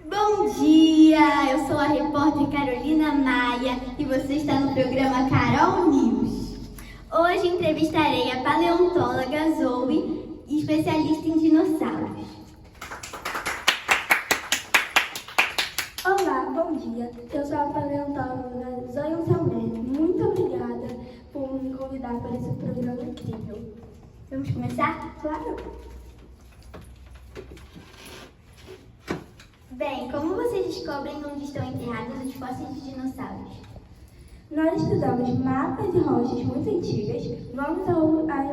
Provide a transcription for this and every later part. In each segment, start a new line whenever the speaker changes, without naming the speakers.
Bom dia, eu sou a repórter Carolina Maia e você está no programa Carol News. Hoje entrevistarei a paleontóloga Zoe, especialista em dinossauros.
Olá, bom dia. Eu sou a paleontóloga Zoe Salmer. Muito obrigada por me convidar para esse programa incrível.
Vamos começar?
Claro.
Bem, como vocês descobrem onde estão enterrados os fósseis de dinossauros?
Nós estudamos mapas e rochas muito antigas, vamos a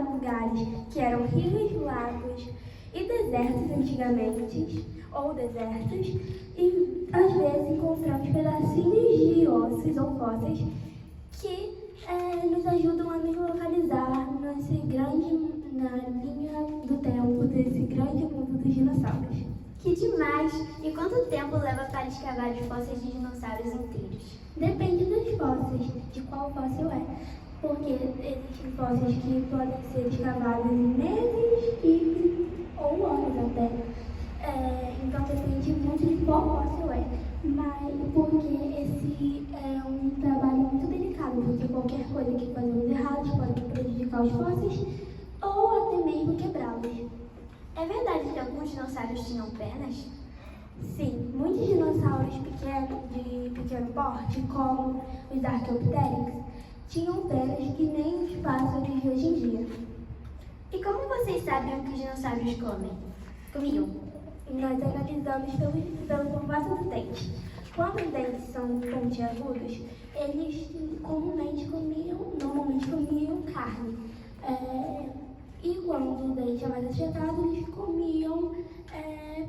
lugares que eram rios, lagos e desertos antigamente, ou desertos, e às vezes encontramos pedacinhos de ossos ou fósseis que nos ajudam a nos localizar na linha do tempo desse grande mundo dos dinossauros.
Que demais! E quanto tempo leva para escavar os fósseis de dinossauros inteiros?
Depende dos fósseis, de qual fóssil é, porque existem fósseis que podem ser escavados em meses ou anos até. Então depende muito de qual fóssil é, mas porque esse é um trabalho muito delicado, porque qualquer coisa que fazemos errados pode prejudicar os fósseis ou até mesmo quebrá-los.
É verdade que alguns dinossauros tinham penas?
Sim, muitos dinossauros pequenos, de pequeno porte, como os Archaeopteryx, tinham penas que nem os pássaros de hoje em dia.
E como vocês sabem o que os dinossauros comiam?
Nós analisamos pelo formato do dente. Quando os dentes são pontiagudos, eles normalmente comiam carne. E quando o dente é mais acertado, eles comiam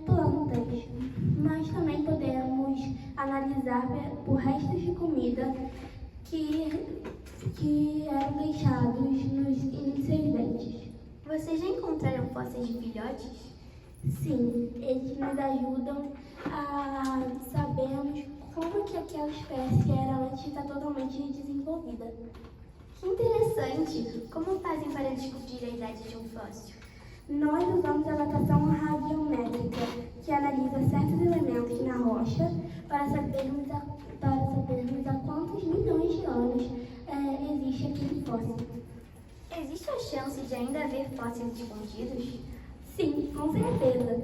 plantas. Mas também podemos analisar por restos de comida que eram deixados em seus dentes.
Vocês já encontraram fósseis de filhotes?
Sim, eles nos ajudam a sabermos como que aquela espécie era antes de estar totalmente desenvolvida.
Que interessante! Como fazem para descobrir a idade de um fóssil?
Nós usamos a datação radiométrica, que analisa certos elementos na rocha para sabermos há quantos milhões de anos existe aquele fóssil.
Existe a chance de ainda haver fósseis escondidos?
Sim, com certeza.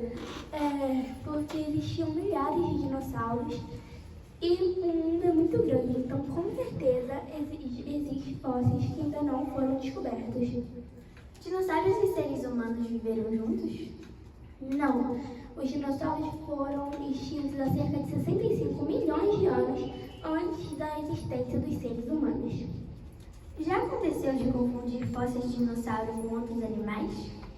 Porque existiam milhares de dinossauros e o mundo é muito grande, então com certeza existem fósseis que ainda não foram descobertos.
Dinossauros e seres humanos viveram juntos?
Não, os dinossauros foram extintos há cerca de 65 milhões de anos antes da existência dos seres humanos.
Já aconteceu de confundir fósseis de dinossauro com outros animais?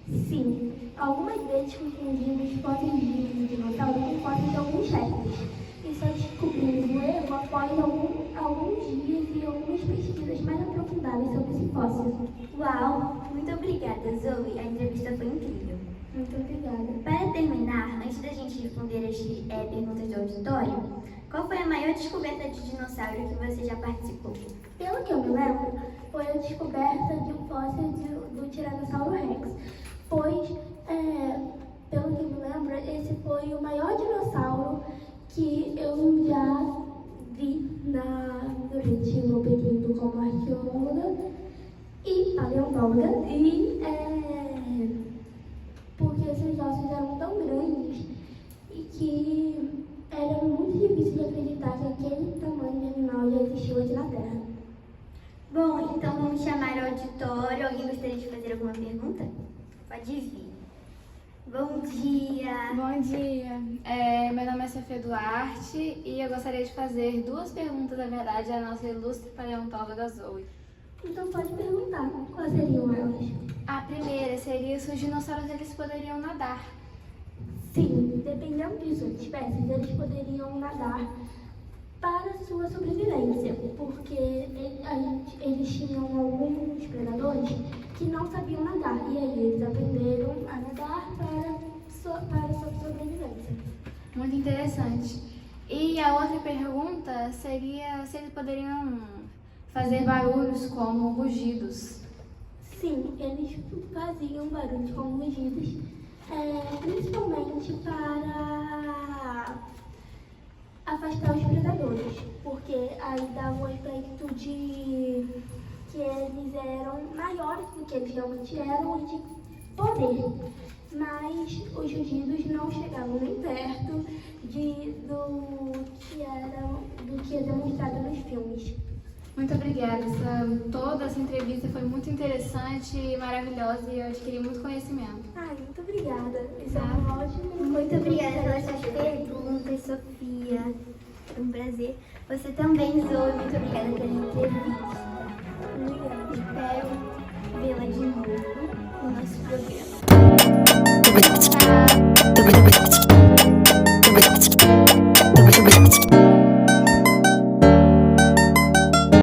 Sim, algumas vezes confundimos fósseis de dinossauro com fósseis de alguns répteis. E só descobrimos o erro após alguns dias e algumas pesquisas mais aprofundadas sobre esse fóssil.
Uau! Muito obrigada, Zoe. A entrevista foi incrível.
Muito obrigada.
Para terminar, antes da gente responder as perguntas do auditório, qual foi a maior descoberta de dinossauro que você já participou?
Pelo que eu me lembro, foi a descoberta de um fóssil do Tiranossauro Rex, pois, pelo que eu me lembro, esse foi o maior dinossauro que eu já vi durante o meu período como arqueóloga e paleontóloga, porque esses ossos eram tão grandes e que era muito difícil de acreditar que aquele tamanho de animal já existiu aqui na Terra.
Bom, então vamos chamar o auditório. Alguém gostaria de fazer alguma pergunta? Pode vir. Bom dia!
Bom dia! Meu nome é Sofia Duarte e eu gostaria de fazer duas perguntas, na verdade, à nossa ilustre paleontóloga Zoe.
Então pode perguntar, quais seriam elas?
A primeira seria se os dinossauros eles poderiam nadar.
Sim, dependendo de suas espécies, eles poderiam nadar para sua sobrevivência, porque eles tinham alguns predadores que não sabiam nadar, e aí eles aprenderam a nadar para sua sobrevivência.
Muito interessante. E a outra pergunta seria se eles poderiam fazer barulhos como rugidos.
Sim, eles faziam barulhos como rugidos, principalmente para afastar os predadores, porque aí dava um aspecto de que eles eram maiores do que eles realmente eram e de poder. Mas os rugidos não chegavam nem perto do que é demonstrado nos filmes.
Muito obrigada. Toda essa entrevista foi muito interessante e maravilhosa e eu adquiri muito conhecimento.
Ai, muito obrigada. Isso é um ótimo.
Muito obrigada pelas suas perguntas, Sofia. Foi um prazer. Você também, Zoe, muito obrigada pela entrevista.
Obrigada.
Espero vê-la de novo no nosso programa.
Tchau.